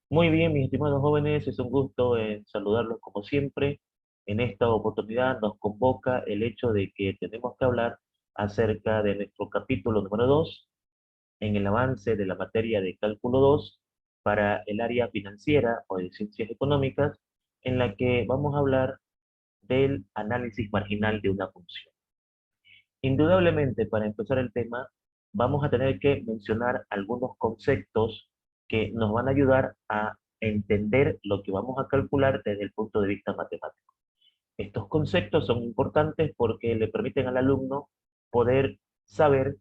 Muy bien, mis estimados jóvenes, es un gusto saludarlos como siempre. En esta oportunidad nos convoca el hecho de que tenemos que hablar acerca de nuestro capítulo número 2 en el avance de la materia de cálculo 2 para el área financiera o de ciencias económicas, en la que vamos a hablar del análisis marginal de una función. Indudablemente, para empezar el tema, vamos a tener que mencionar algunos conceptos que nos van a ayudar a entender lo que vamos a calcular desde el punto de vista matemático. Estos conceptos son importantes porque le permiten al alumno poder saber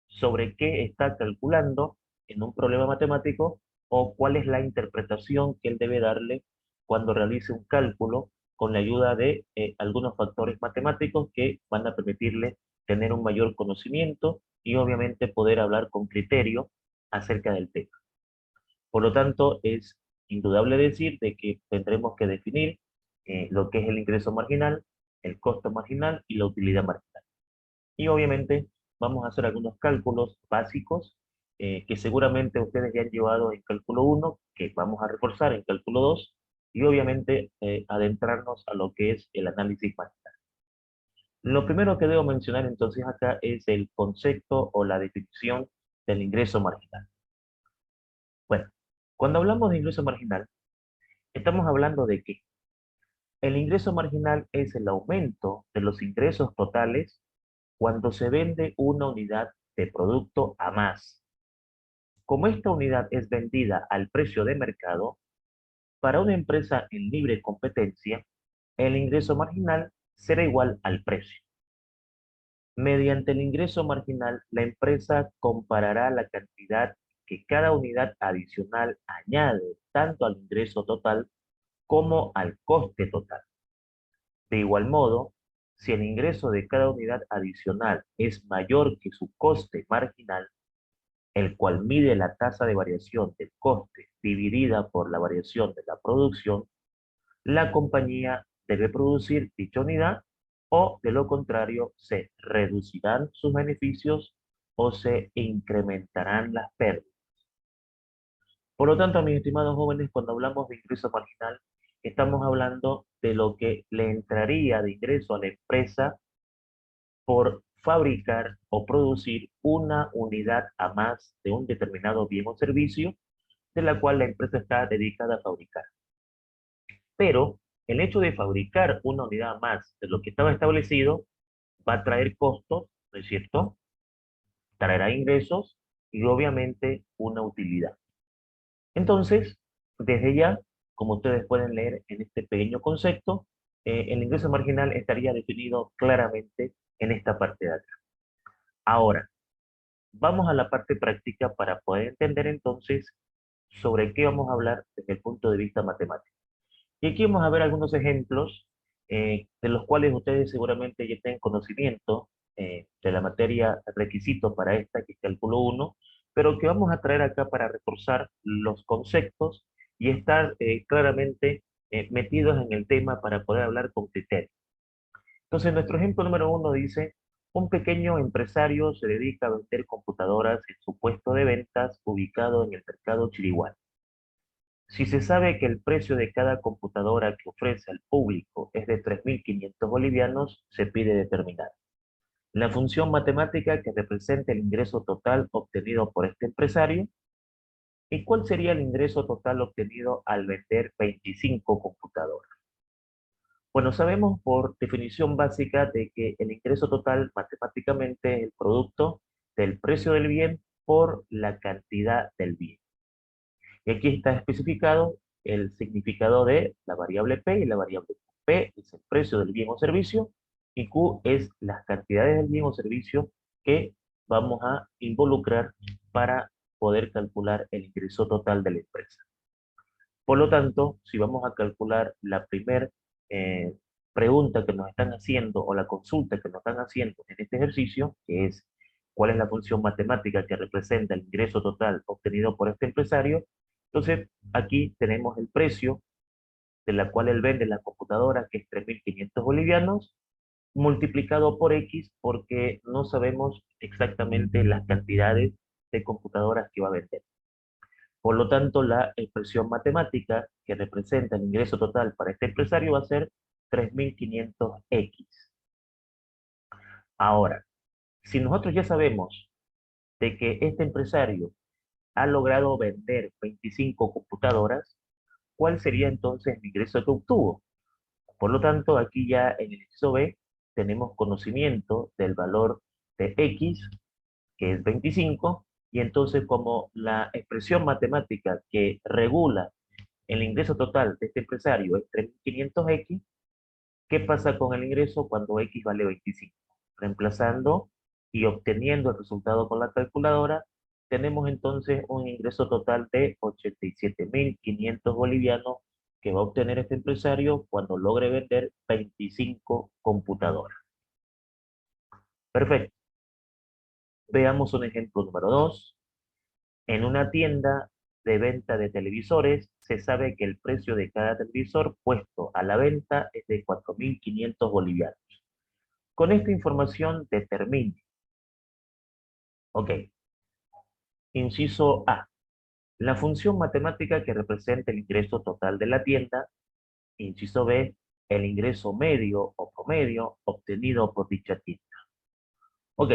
sobre qué está calculando en un problema matemático o cuál es la interpretación que él debe darle cuando realice un cálculo con la ayuda de algunos factores matemáticos que van a permitirle tener un mayor conocimiento y obviamente poder hablar con criterio acerca del tema. Por lo tanto, es indudable decir de que tendremos que definir lo que es el ingreso marginal, el costo marginal y la utilidad marginal. Y obviamente vamos a hacer algunos cálculos básicos que seguramente ustedes ya han llevado en cálculo 1, que vamos a reforzar en cálculo 2, y obviamente adentrarnos a lo que es el análisis marginal. Lo primero que debo mencionar entonces acá es el concepto o la definición del ingreso marginal. Bueno, cuando hablamos de ingreso marginal, estamos hablando de que el ingreso marginal es el aumento de los ingresos totales cuando se vende una unidad de producto a más. Como esta unidad es vendida al precio de mercado, para una empresa en libre competencia, el ingreso marginal será igual al precio. Mediante el ingreso marginal, la empresa comparará la cantidad que cada unidad adicional añade tanto al ingreso total como al coste total. De igual modo, si el ingreso de cada unidad adicional es mayor que su coste marginal, el cual mide la tasa de variación del coste dividida por la variación de la producción, la compañía debe producir dicha unidad o, de lo contrario, se reducirán sus beneficios o se incrementarán las pérdidas. Por lo tanto, mis estimados jóvenes, cuando hablamos de ingreso marginal, estamos hablando de lo que le entraría de ingreso a la empresa por fabricar o producir una unidad a más de un determinado bien o servicio de la cual la empresa está dedicada a fabricar. Pero el hecho de fabricar una unidad más de lo que estaba establecido va a traer costos, ¿no es cierto? Traerá ingresos y obviamente una utilidad. Entonces, desde ya, como ustedes pueden leer en este pequeño concepto, el ingreso marginal estaría definido claramente en esta parte de acá. Ahora, vamos a la parte práctica para poder entender entonces sobre qué vamos a hablar desde el punto de vista matemático. Y aquí vamos a ver algunos ejemplos de los cuales ustedes seguramente ya tienen conocimiento de la materia requisito para esta, que es cálculo 1, pero que vamos a traer acá para reforzar los conceptos y estar claramente metidos en el tema para poder hablar con criterio. Entonces, nuestro ejemplo número 1 dice, un pequeño empresario se dedica a vender computadoras en su puesto de ventas ubicado en el mercado Chiriguano. Si se sabe que el precio de cada computadora que ofrece al público es de 3.500 bolivianos, se pide determinar la función matemática que representa el ingreso total obtenido por este empresario y cuál sería el ingreso total obtenido al vender 25 computadoras. Bueno, sabemos por definición básica de que el ingreso total matemáticamente es el producto del precio del bien por la cantidad del bien. Y aquí está especificado el significado de la variable P y la variable Q. P es el precio del bien o servicio y Q es las cantidades del bien o servicio que vamos a involucrar para poder calcular el ingreso total de la empresa. Por lo tanto, si vamos a calcular la primera eh, pregunta que nos están haciendo o la consulta que nos están haciendo en este ejercicio, que es cuál es la función matemática que representa el ingreso total obtenido por este empresario, entonces aquí tenemos el precio de la cual él vende la computadora, que es 3.500 bolivianos, multiplicado por X porque no sabemos exactamente las cantidades de computadoras que va a vender. Por lo tanto, la expresión matemática que representa el ingreso total para este empresario va a ser 3.500X. Ahora, si nosotros ya sabemos de que este empresario ha logrado vender 25 computadoras, ¿cuál sería entonces el ingreso que obtuvo? Por lo tanto, aquí ya en el inciso B tenemos conocimiento del valor de X, que es 25, y entonces como la expresión matemática que regula el ingreso total de este empresario es 3.500X, ¿qué pasa con el ingreso cuando X vale 25? Reemplazando y obteniendo el resultado con la calculadora, tenemos entonces un ingreso total de 87.500 bolivianos que va a obtener este empresario cuando logre vender 25 computadoras. Perfecto. Veamos un ejemplo número 2. En una tienda de venta de televisores, se sabe que el precio de cada televisor puesto a la venta es de 4.500 bolivianos. Con esta información determine. Ok. Inciso A. La función matemática que representa el ingreso total de la tienda. Inciso B. El ingreso medio o promedio obtenido por dicha tienda. Ok.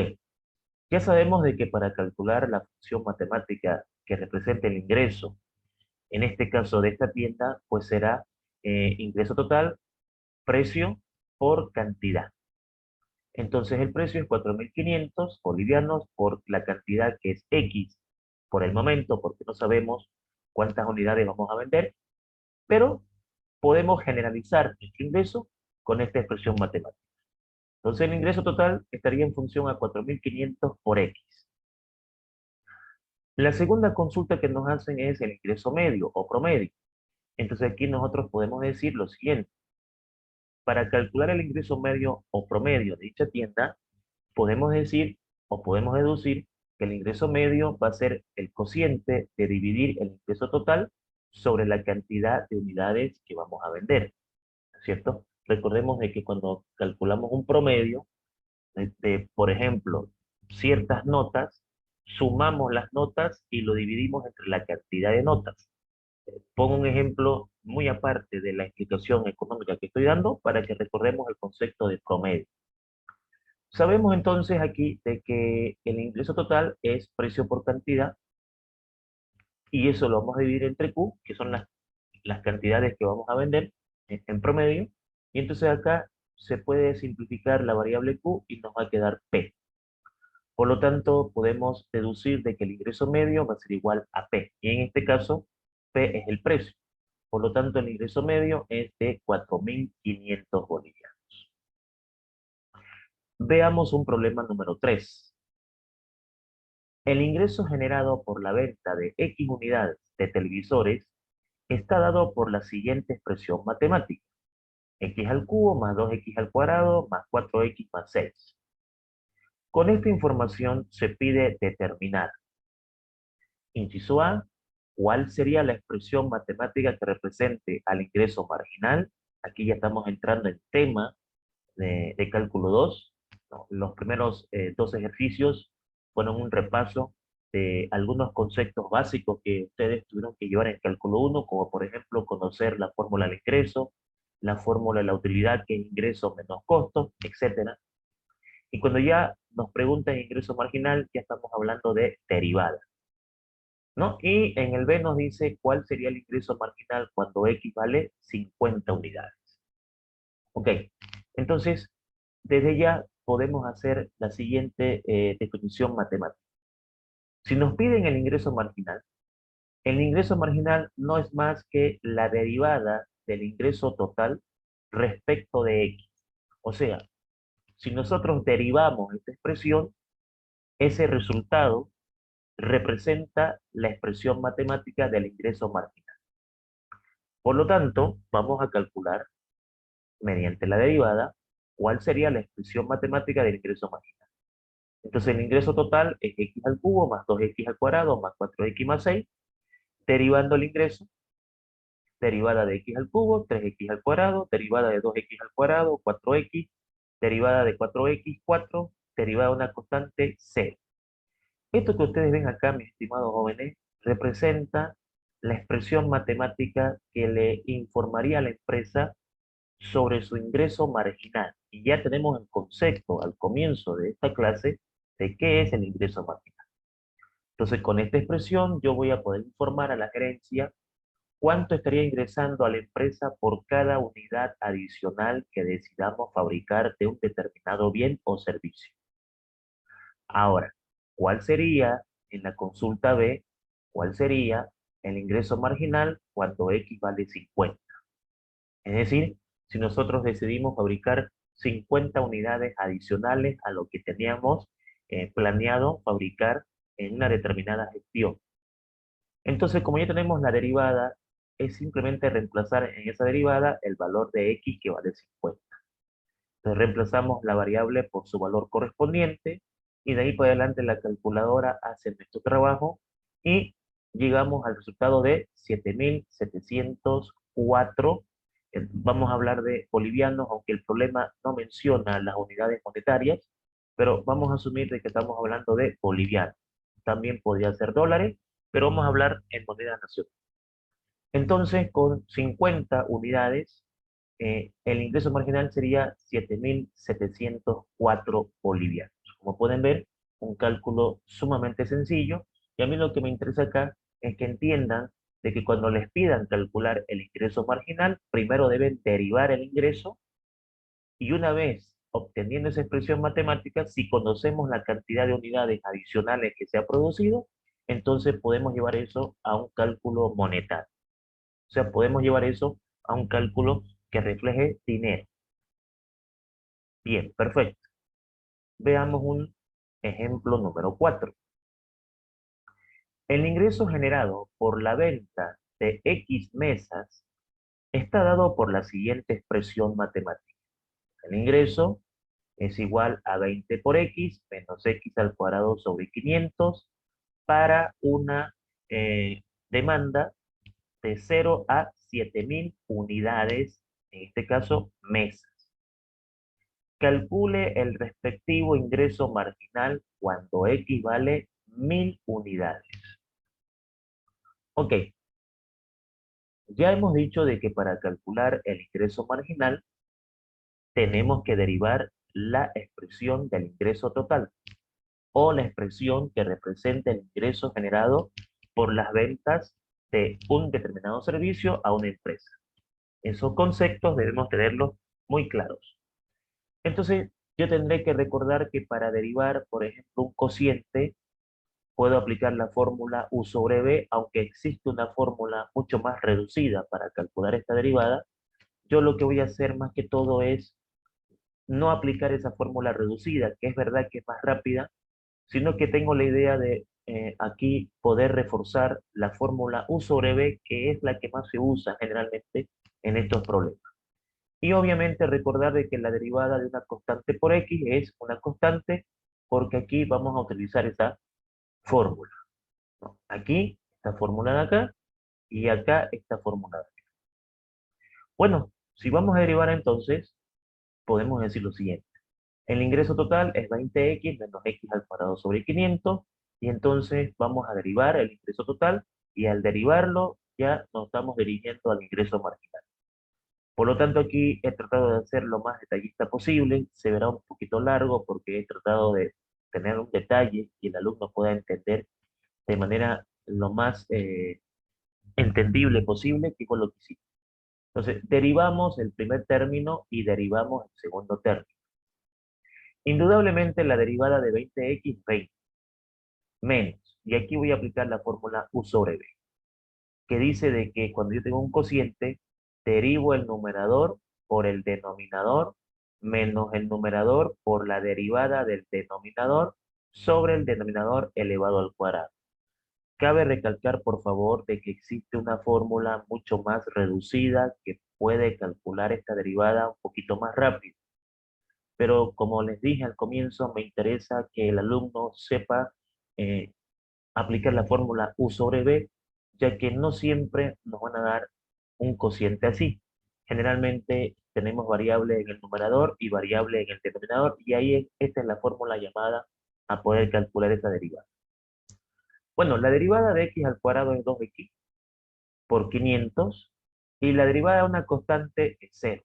Ya sabemos de que para calcular la función matemática que representa el ingreso, en este caso de esta tienda, pues será ingreso total, precio por cantidad. Entonces el precio es 4.500 bolivianos por la cantidad que es X por el momento, porque no sabemos cuántas unidades vamos a vender, pero podemos generalizar nuestro ingreso con esta expresión matemática. Entonces el ingreso total estaría en función a 4.500 por X. La segunda consulta que nos hacen es el ingreso medio o promedio. Entonces aquí nosotros podemos decir lo siguiente. Para calcular el ingreso medio o promedio de dicha tienda, podemos decir o podemos deducir que el ingreso medio va a ser el cociente de dividir el ingreso total sobre la cantidad de unidades que vamos a vender, ¿cierto? Recordemos de que cuando calculamos un promedio, por ejemplo, ciertas notas, sumamos las notas y lo dividimos entre la cantidad de notas. Pongo un ejemplo muy aparte de la explicación económica que estoy dando para que recordemos el concepto de promedio. Sabemos entonces aquí de que el ingreso total es precio por cantidad y eso lo vamos a dividir entre Q, que son las cantidades que vamos a vender en promedio, y entonces acá se puede simplificar la variable Q y nos va a quedar P. Por lo tanto, podemos deducir de que el ingreso medio va a ser igual a P, y en este caso, P es el precio. Por lo tanto, el ingreso medio es de 4.500 bolivianos. Veamos un problema número 3. El ingreso generado por la venta de X unidades de televisores está dado por la siguiente expresión matemática. X al cubo más 2X al cuadrado más 4X más 6. Con esta información se pide determinar. Inciso A, ¿cuál sería la expresión matemática que represente al ingreso marginal? Aquí ya estamos entrando en tema de cálculo 2. ¿No? Los primeros dos ejercicios fueron un repaso de algunos conceptos básicos que ustedes tuvieron que llevar en cálculo 1, como por ejemplo conocer la fórmula del ingreso, la fórmula de la utilidad que es ingreso menos costo, etcétera. Y cuando ya nos preguntan ingreso marginal, ya estamos hablando de derivada, ¿no? Y en el B nos dice cuál sería el ingreso marginal cuando X vale 50 unidades. Ok, entonces, desde ya podemos hacer la siguiente definición matemática. Si nos piden el ingreso marginal no es más que la derivada del ingreso total respecto de X. O sea, si nosotros derivamos esta expresión, ese resultado representa la expresión matemática del ingreso marginal. Por lo tanto, vamos a calcular, mediante la derivada, cuál sería la expresión matemática del ingreso marginal. Entonces el ingreso total es X al cubo más 2X al cuadrado más 4X más 6, derivando el ingreso, derivada de X al cubo, 3X al cuadrado, derivada de 2X al cuadrado, 4X, derivada de 4X, 4, derivada de una constante 0. Esto que ustedes ven acá, mis estimados jóvenes, representa la expresión matemática que le informaría a la empresa sobre su ingreso marginal. Y ya tenemos el concepto al comienzo de esta clase de qué es el ingreso marginal. Entonces, con esta expresión yo voy a poder informar a la gerencia cuánto estaría ingresando a la empresa por cada unidad adicional que decidamos fabricar de un determinado bien o servicio. Ahora, ¿cuál sería en la consulta B? ¿Cuál sería el ingreso marginal cuando X vale 50? Es decir, si nosotros decidimos fabricar 50 unidades adicionales a lo que teníamos planeado fabricar en una determinada gestión. Entonces, como ya tenemos la derivada, es simplemente reemplazar en esa derivada el valor de X que vale 50. Entonces, reemplazamos la variable por su valor correspondiente y de ahí para adelante la calculadora hace nuestro trabajo y llegamos al resultado de 7.704. Vamos a hablar de bolivianos, aunque el problema no menciona las unidades monetarias, pero vamos a asumir de que estamos hablando de bolivianos. También podría ser dólares, pero vamos a hablar en moneda nacional. Entonces, con 50 unidades, el ingreso marginal sería 7.704 bolivianos. Como pueden ver, un cálculo sumamente sencillo. Y a mí lo que me interesa acá es que entiendan de que cuando les pidan calcular el ingreso marginal, primero deben derivar el ingreso y una vez obteniendo esa expresión matemática, si conocemos la cantidad de unidades adicionales que se ha producido, entonces podemos llevar eso a un cálculo monetario. O sea, podemos llevar eso a un cálculo que refleje dinero. Bien, perfecto. Veamos un ejemplo número 4. El ingreso generado por la venta de X mesas está dado por la siguiente expresión matemática. El ingreso es igual a 20 por X menos X al cuadrado sobre 500 para una demanda de 0 a 7.000 unidades, en este caso mesas. Calcule el respectivo ingreso marginal cuando X vale 1.000 unidades. Ok, ya hemos dicho de que para calcular el ingreso marginal tenemos que derivar la expresión del ingreso total o la expresión que representa el ingreso generado por las ventas de un determinado servicio a una empresa. Esos conceptos debemos tenerlos muy claros. Entonces, yo tendré que recordar que para derivar, por ejemplo, un cociente, puedo aplicar la fórmula U sobre B, aunque existe una fórmula mucho más reducida para calcular esta derivada. Yo lo que voy a hacer más que todo es no aplicar esa fórmula reducida, que es verdad que es más rápida, sino que tengo la idea de aquí poder reforzar la fórmula U sobre B, que es la que más se usa generalmente en estos problemas. Y obviamente recordar de que la derivada de una constante por X es una constante porque aquí vamos a utilizar esa fórmula, ¿no? Aquí está formulada acá y acá está formulada acá. Bueno, si vamos a derivar entonces, podemos decir lo siguiente. El ingreso total es 20X menos X al cuadrado sobre 500 y entonces vamos a derivar el ingreso total y al derivarlo ya nos estamos dirigiendo al ingreso marginal. Por lo tanto, aquí he tratado de hacer lo más detallista posible. Se verá un poquito largo porque he tratado de tener un detalle y el alumno pueda entender de manera lo más entendible posible qué fue lo que hicimos. Entonces, derivamos el primer término y derivamos el segundo término. Indudablemente la derivada de 20x, 20, menos. Y aquí voy a aplicar la fórmula U sobre B, que dice de que cuando yo tengo un cociente, derivo el numerador por el denominador menos el numerador por la derivada del denominador sobre el denominador elevado al cuadrado. Cabe recalcar, por favor, de que existe una fórmula mucho más reducida que puede calcular esta derivada un poquito más rápido. Pero como les dije al comienzo, me interesa que el alumno sepa eh, aplicar la fórmula U sobre B, ya que no siempre nos van a dar un cociente así. Generalmente tenemos variable en el numerador y variable en el denominador, y ahí esta es la fórmula llamada a poder calcular esa derivada. Bueno, la derivada de x al cuadrado es 2x, por 500 y la derivada de una constante es 0.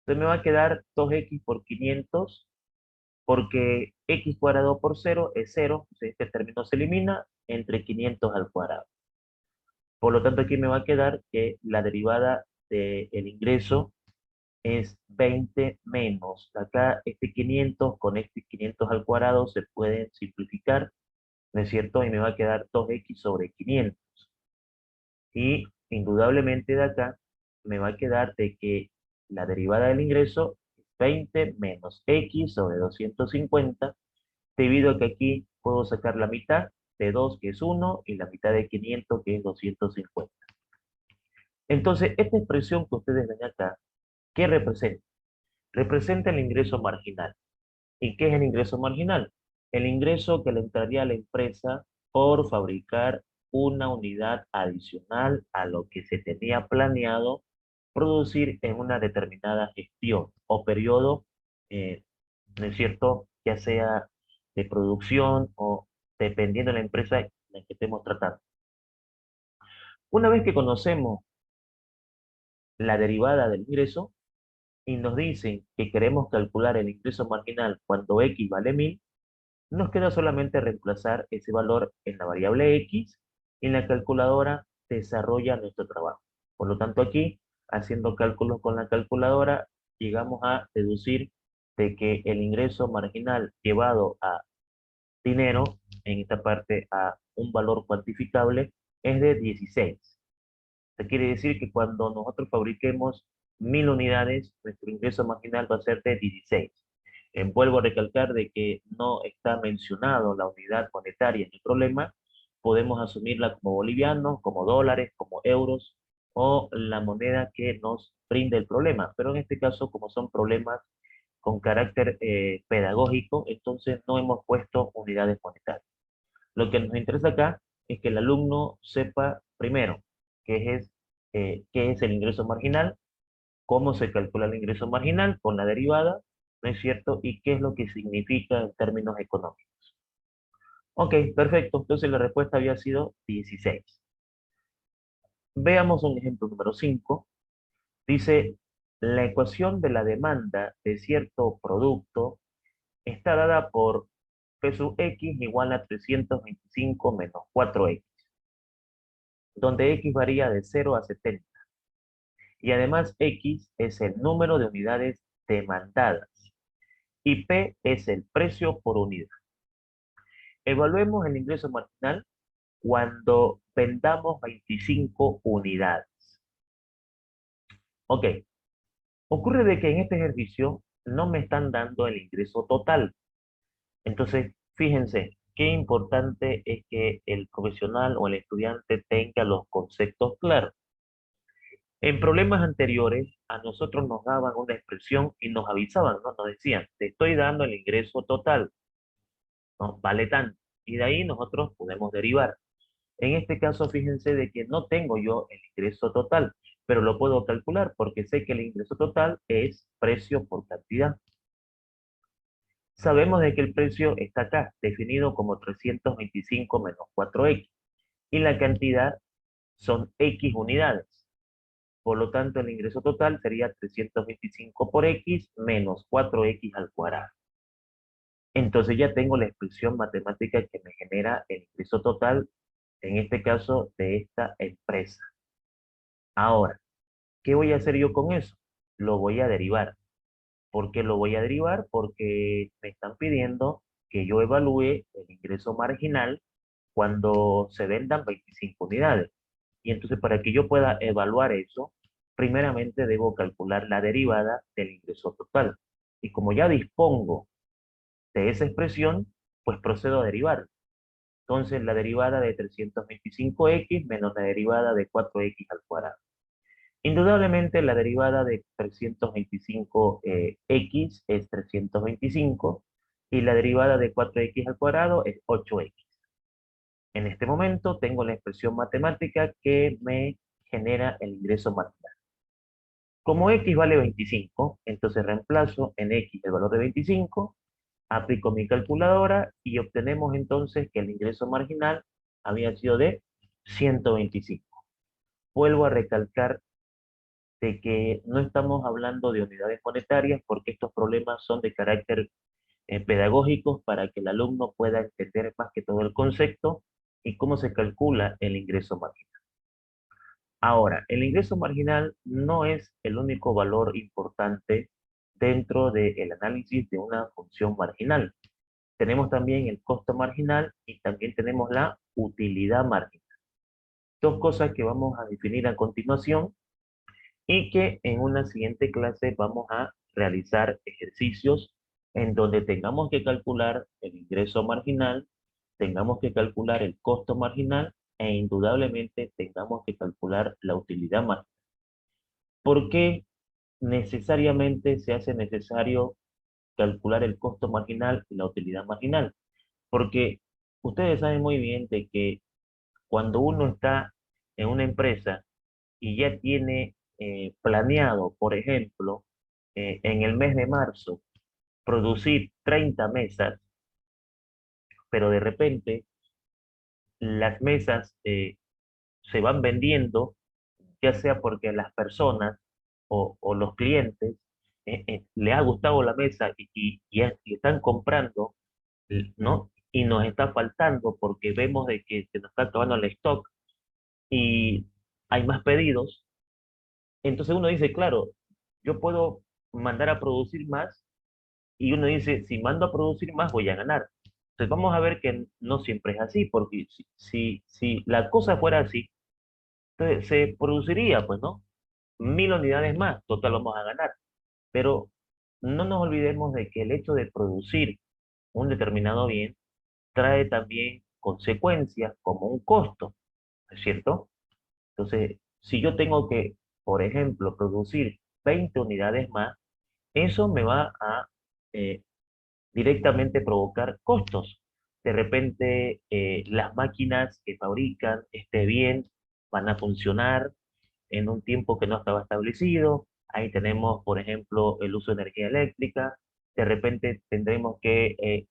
Entonces me va a quedar 2x por 500 porque x cuadrado por 0 es 0, entonces este término se elimina entre 500 al cuadrado. Por lo tanto, aquí me va a quedar que la derivada del ingreso es 20 menos. Acá este 500 con este 500 al cuadrado se pueden simplificar, ¿no es cierto? Y me va a quedar 2x sobre 500. Y indudablemente de acá me va a quedar de que la derivada del ingreso es 20 menos x sobre 250, debido a que aquí puedo sacar la mitad de 2, que es 1, y la mitad de 500, que es 250. Entonces, esta expresión que ustedes ven acá, ¿qué representa? Representa el ingreso marginal. ¿Y qué es el ingreso marginal? El ingreso que le entraría a la empresa por fabricar una unidad adicional a lo que se tenía planeado producir en una determinada gestión o periodo, ¿no es cierto? Ya sea de producción o dependiendo de la empresa en la que estemos tratando. Una vez que conocemos la derivada del ingreso y nos dicen que queremos calcular el ingreso marginal cuando X vale 1000, nos queda solamente reemplazar ese valor en la variable X y la calculadora desarrolla nuestro trabajo. Por lo tanto, aquí, haciendo cálculos con la calculadora, llegamos a deducir de que el ingreso marginal llevado a dinero, en esta parte a un valor cuantificable, es de 16. Esto quiere decir que cuando nosotros fabriquemos 1000 unidades, nuestro ingreso marginal va a ser de 16. Vuelvo a recalcar de que no está mencionado la unidad monetaria en el problema. Podemos asumirla como bolivianos, como dólares, como euros o la moneda que nos brinde el problema. Pero en este caso, como son problemas con carácter pedagógico, entonces no hemos puesto unidades monetarias. Lo que nos interesa acá es que el alumno sepa primero qué es el ingreso marginal, cómo se calcula el ingreso marginal con la derivada, ¿no es cierto? Y qué es lo que significa en términos económicos. Ok, perfecto. Entonces la respuesta había sido 16. Veamos un ejemplo número 5. Dice, la ecuación de la demanda de cierto producto está dada por P sub X igual a 325 menos 4X, donde X varía de 0 a 70. Y además X es el número de unidades demandadas y P es el precio por unidad. Evaluemos el ingreso marginal cuando vendamos 25 unidades. Ok, ocurre de que en este ejercicio no me están dando el ingreso total. Entonces, fíjense, qué importante es que el profesional o el estudiante tenga los conceptos claros. En problemas anteriores, a nosotros nos daban una expresión y nos avisaban, ¿no? Nos decían, te estoy dando el ingreso total, ¿no? Vale tanto. Y de ahí nosotros podemos derivar. En este caso, fíjense de que no tengo yo el ingreso total, pero lo puedo calcular porque sé que el ingreso total es precio por cantidad. Sabemos de que el precio está acá, definido como 325 menos 4X, y la cantidad son X unidades. Por lo tanto, el ingreso total sería 325 por X menos 4X al cuadrado. Entonces ya tengo la expresión matemática que me genera el ingreso total, en este caso de esta empresa. Ahora, ¿qué voy a hacer yo con eso? Lo voy a derivar. ¿Por qué lo voy a derivar? Porque me están pidiendo que yo evalúe el ingreso marginal cuando se vendan 25 unidades. Y entonces para que yo pueda evaluar eso, primeramente debo calcular la derivada del ingreso total. Y como ya dispongo de esa expresión, pues procedo a derivar. Entonces la derivada de 325x menos la derivada de 4x al cuadrado. Indudablemente la derivada de 325x es 325 y la derivada de 4x al cuadrado es 8x. En este momento tengo la expresión matemática que me genera el ingreso marginal. Como x vale 25, entonces reemplazo en x el valor de 25, aplico mi calculadora y obtenemos entonces que el ingreso marginal había sido de 125. vuelvo a recalcar de que no estamos hablando de unidades monetarias porque estos problemas son de carácter pedagógicos para que el alumno pueda entender más que todo el concepto y cómo se calcula el ingreso marginal. Ahora, el ingreso marginal no es el único valor importante dentro del análisis de una función marginal. Tenemos también el costo marginal y también tenemos la utilidad marginal. Dos cosas que vamos a definir a continuación y que en una siguiente clase vamos a realizar ejercicios en donde tengamos que calcular el ingreso marginal, tengamos que calcular el costo marginal e indudablemente tengamos que calcular la utilidad marginal. ¿Por qué necesariamente se hace necesario calcular el costo marginal y la utilidad marginal? Porque ustedes saben muy bien de que cuando uno está en una empresa y ya tiene planeado, por ejemplo, en el mes de marzo, producir 30 mesas, pero de repente las mesas se van vendiendo, ya sea porque a las personas o los clientes le ha gustado la mesa y están comprando, ¿no? Y nos está faltando porque vemos de que se nos está acabando el stock y hay más pedidos. Entonces uno dice, claro, yo puedo mandar a producir más y uno dice, si mando a producir más voy a ganar. Entonces vamos a ver que no siempre es así, porque si la cosa fuera así, entonces se produciría, pues, ¿no? 1000 unidades más, total vamos a ganar. Pero no nos olvidemos de que el hecho de producir un determinado bien trae también consecuencias como un costo, ¿es cierto? Entonces, si yo tengo que, por ejemplo, producir 20 unidades más, eso me va a eh, directamente provocar costos. De repente, las máquinas que fabrican este bien van a funcionar en un tiempo que no estaba establecido. Ahí tenemos, por ejemplo, el uso de energía eléctrica. De repente tendremos que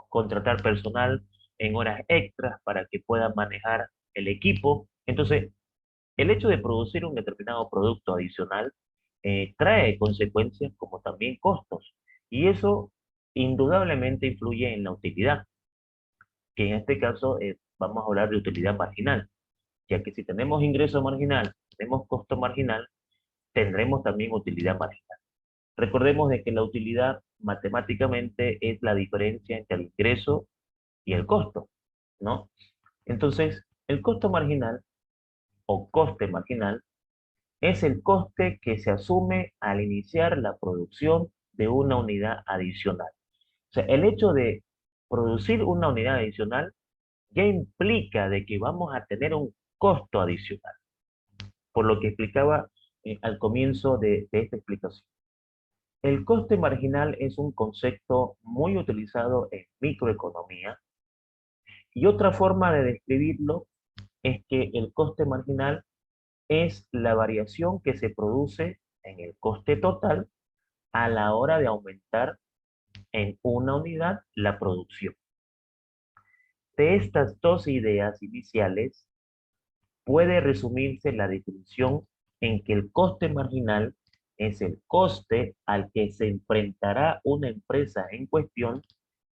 contratar personal en horas extras para que puedan manejar el equipo. Entonces, el hecho de producir un determinado producto adicional trae consecuencias como también costos. Y eso indudablemente influye en la utilidad, que en este caso vamos a hablar de utilidad marginal, ya que si tenemos ingreso marginal, tenemos costo marginal, tendremos también utilidad marginal. Recordemos de que la utilidad matemáticamente es la diferencia entre el ingreso y el costo, ¿no? Entonces, el costo marginal o coste marginal es el coste que se asume al iniciar la producción de una unidad adicional. O sea, el hecho de producir una unidad adicional ya implica de que vamos a tener un costo adicional, por lo que explicaba al comienzo de esta explicación. El coste marginal es un concepto muy utilizado en microeconomía y otra forma de describirlo es que el coste marginal es la variación que se produce en el coste total a la hora de aumentar en una unidad la producción. De estas dos ideas iniciales puede resumirse la definición en que el coste marginal es el coste al que se enfrentará una empresa en cuestión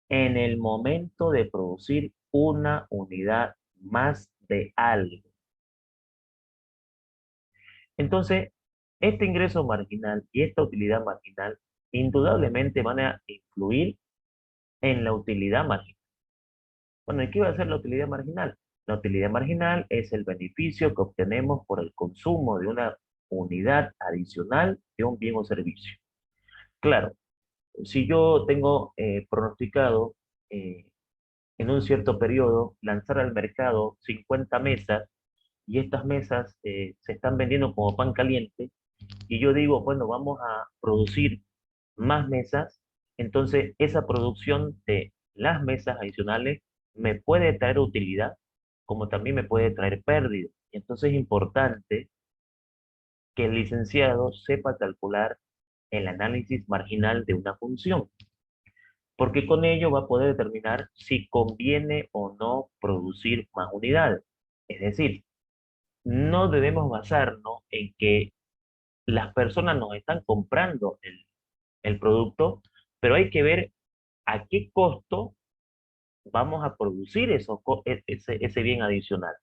en el momento de producir una unidad más de algo. Entonces, este ingreso marginal y esta utilidad marginal indudablemente van a influir en la utilidad marginal. Bueno, ¿y qué va a ser la utilidad marginal? La utilidad marginal es el beneficio que obtenemos por el consumo de una unidad adicional de un bien o servicio. Claro, si yo tengo pronosticado en un cierto periodo lanzar al mercado 50 mesas y estas mesas se están vendiendo como pan caliente y yo digo, bueno, vamos a producir más mesas, entonces esa producción de las mesas adicionales me puede traer utilidad, como también me puede traer pérdida. Y entonces es importante que el licenciado sepa calcular el análisis marginal de una función, porque con ello va a poder determinar si conviene o no producir más unidades. Es decir, no debemos basarnos en que las personas nos están comprando el producto, pero hay que ver a qué costo vamos a producir ese bien adicional.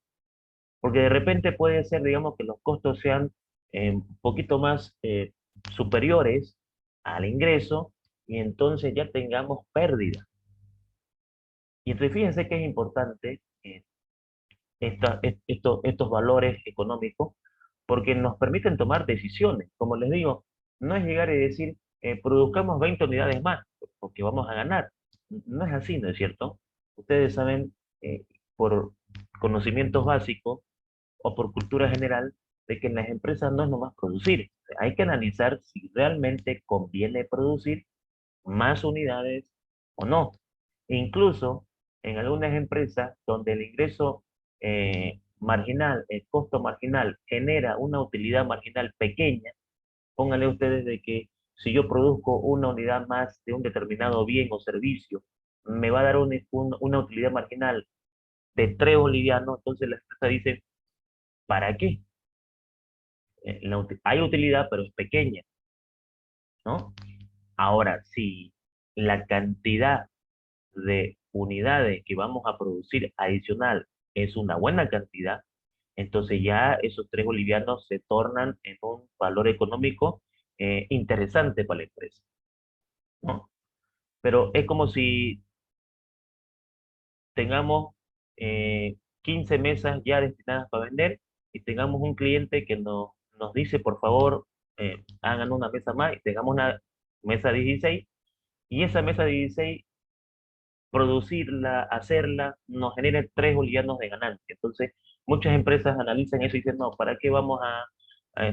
Porque de repente puede ser, digamos, que los costos sean un poquito más superiores al ingreso y entonces ya tengamos pérdida. Y entonces fíjense que es importante estos valores económicos porque nos permiten tomar decisiones. Como les digo, no es llegar y decir, produzcamos 20 unidades más porque vamos a ganar. No es así, ¿no es cierto? Ustedes saben, por conocimientos básicos, o por cultura general de que en las empresas no es nomás producir. Hay que analizar si realmente conviene producir más unidades o no. E incluso en algunas empresas donde el ingreso marginal, el costo marginal genera una utilidad marginal pequeña, pónganle ustedes de que si yo produzco una unidad más de un determinado bien o servicio, me va a dar una utilidad marginal de 3 bolivianos, entonces la empresa dice, ¿para qué? Hay utilidad, pero es pequeña, ¿no? Ahora, si la cantidad de unidades que vamos a producir adicional es una buena cantidad, entonces ya esos 3 bolivianos se tornan en un valor económico interesante para la empresa, ¿no? Pero es como si tengamos 15 mesas ya destinadas para vender y tengamos un cliente que nos dice, por favor, hagan una mesa más y tengamos una mesa 16 y esa mesa 16 producirla, hacerla, nos genera 3 bolivianos de ganancia. Entonces, muchas empresas analizan eso y dicen, no, ¿para qué vamos a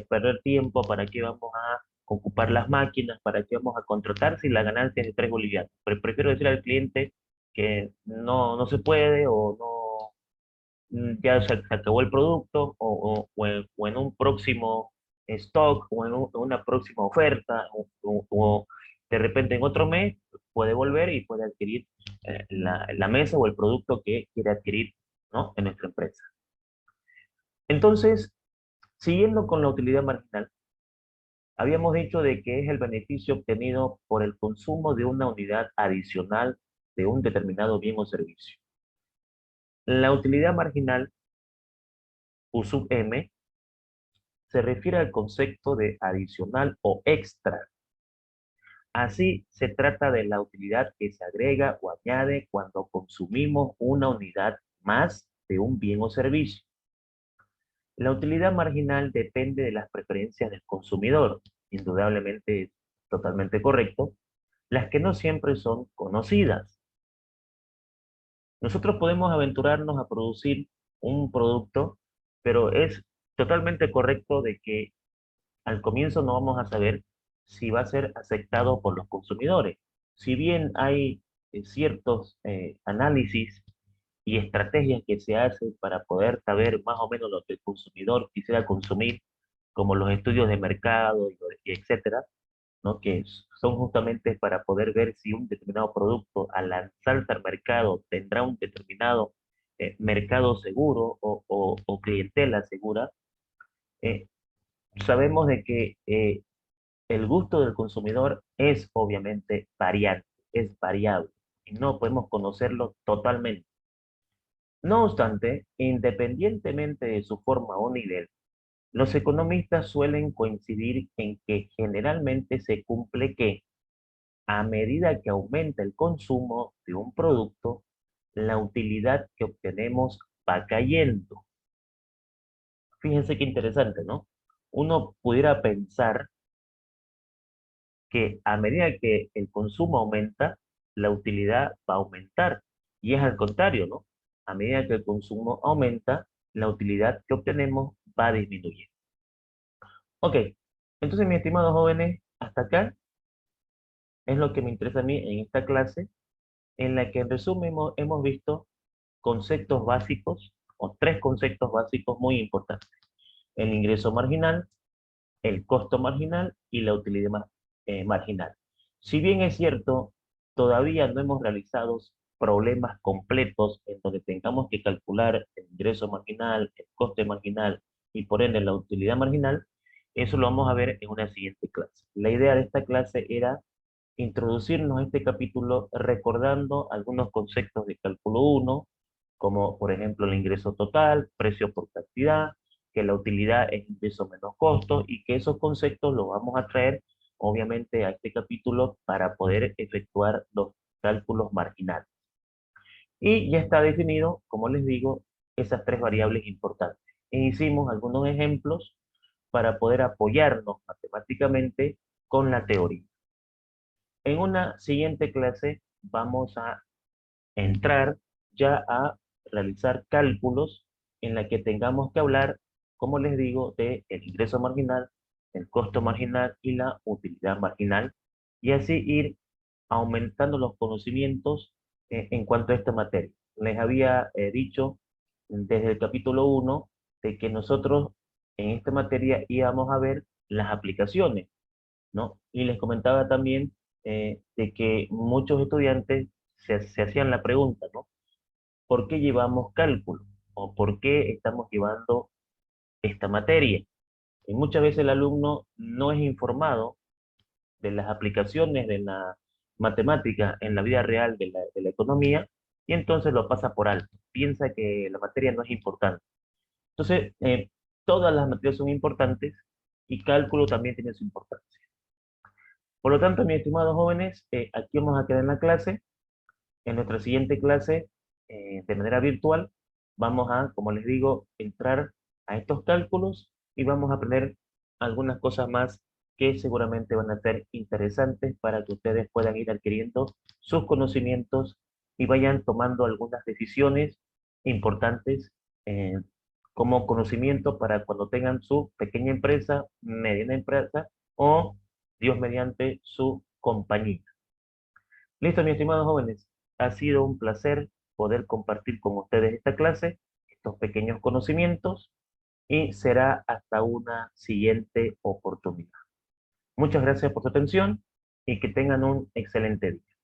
perder tiempo? ¿Para qué vamos a ocupar las máquinas? ¿Para qué vamos a contratar si la ganancia es de 3 bolivianos? Pero prefiero decirle al cliente que no se puede o no, ya se acabó el producto o en un próximo stock o en una próxima oferta o de repente en otro mes puede volver y puede adquirir la mesa o el producto que quiere adquirir, ¿no? En nuestra empresa. Entonces, siguiendo con la utilidad marginal, habíamos dicho de que es el beneficio obtenido por el consumo de una unidad adicional de un determinado bien o servicio. La utilidad marginal, U sub M, se refiere al concepto de adicional o extra. Así, se trata de la utilidad que se agrega o añade cuando consumimos una unidad más de un bien o servicio. La utilidad marginal depende de las preferencias del consumidor, indudablemente es totalmente correcto, las que no siempre son conocidas. Nosotros podemos aventurarnos a producir un producto, pero es totalmente correcto de que al comienzo no vamos a saber si va a ser aceptado por los consumidores. Si bien hay ciertos análisis y estrategias que se hacen para poder saber más o menos lo que el consumidor quisiera consumir, como los estudios de mercado y etcétera, ¿no? Que son justamente para poder ver si un determinado producto al lanzarse al mercado tendrá un determinado mercado seguro o clientela segura. eh, Sabemos de que el gusto del consumidor es obviamente variante, es variable, y no podemos conocerlo totalmente. No obstante, independientemente de su forma o nivel, los economistas suelen coincidir en que generalmente se cumple que a medida que aumenta el consumo de un producto, la utilidad que obtenemos va cayendo. Fíjense qué interesante, ¿no? Uno pudiera pensar que a medida que el consumo aumenta, la utilidad va a aumentar. Y es al contrario, ¿no? A medida que el consumo aumenta, la utilidad que obtenemos va a disminuir. Ok, entonces mis estimados jóvenes, hasta acá es lo que me interesa a mí en esta clase, en la que en resumen hemos visto conceptos básicos o 3 conceptos básicos muy importantes. El ingreso marginal, el costo marginal y la utilidad marginal. Si bien es cierto, todavía no hemos realizado problemas completos en donde tengamos que calcular el ingreso marginal, el coste marginal y por ende la utilidad marginal, eso lo vamos a ver en una siguiente clase. La idea de esta clase era introducirnos a este capítulo recordando algunos conceptos de cálculo 1, como por ejemplo el ingreso total, precio por cantidad, que la utilidad es ingreso menos costo, y que esos conceptos los vamos a traer obviamente a este capítulo para poder efectuar los cálculos marginales. Y ya está definido, como les digo, esas tres variables importantes. E hicimos algunos ejemplos para poder apoyarnos matemáticamente con la teoría. En una siguiente clase vamos a entrar ya a realizar cálculos en la que tengamos que hablar, como les digo, de el ingreso marginal, el costo marginal y la utilidad marginal, y así ir aumentando los conocimientos en cuanto a esta materia. Les había dicho desde el capítulo 1 de que nosotros en esta materia íbamos a ver las aplicaciones, ¿no? Y les comentaba también de que muchos estudiantes se hacían la pregunta, ¿no? ¿Por qué llevamos cálculo? ¿O por qué estamos llevando esta materia? Y muchas veces el alumno no es informado de las aplicaciones de la matemática en la vida real de la economía, y entonces lo pasa por alto. Piensa que la materia no es importante. Entonces, todas las materias son importantes y cálculo también tiene su importancia. Por lo tanto, mis estimados jóvenes, aquí vamos a quedar en la clase. En nuestra siguiente clase, de manera virtual, vamos a, como les digo, entrar a estos cálculos y vamos a aprender algunas cosas más que seguramente van a ser interesantes para que ustedes puedan ir adquiriendo sus conocimientos y vayan tomando algunas decisiones importantes eh, como conocimiento para cuando tengan su pequeña empresa, mediana empresa o, Dios mediante, su compañía. Listo, mis estimados jóvenes. Ha sido un placer poder compartir con ustedes esta clase, estos pequeños conocimientos, y será hasta una siguiente oportunidad. Muchas gracias por su atención y que tengan un excelente día.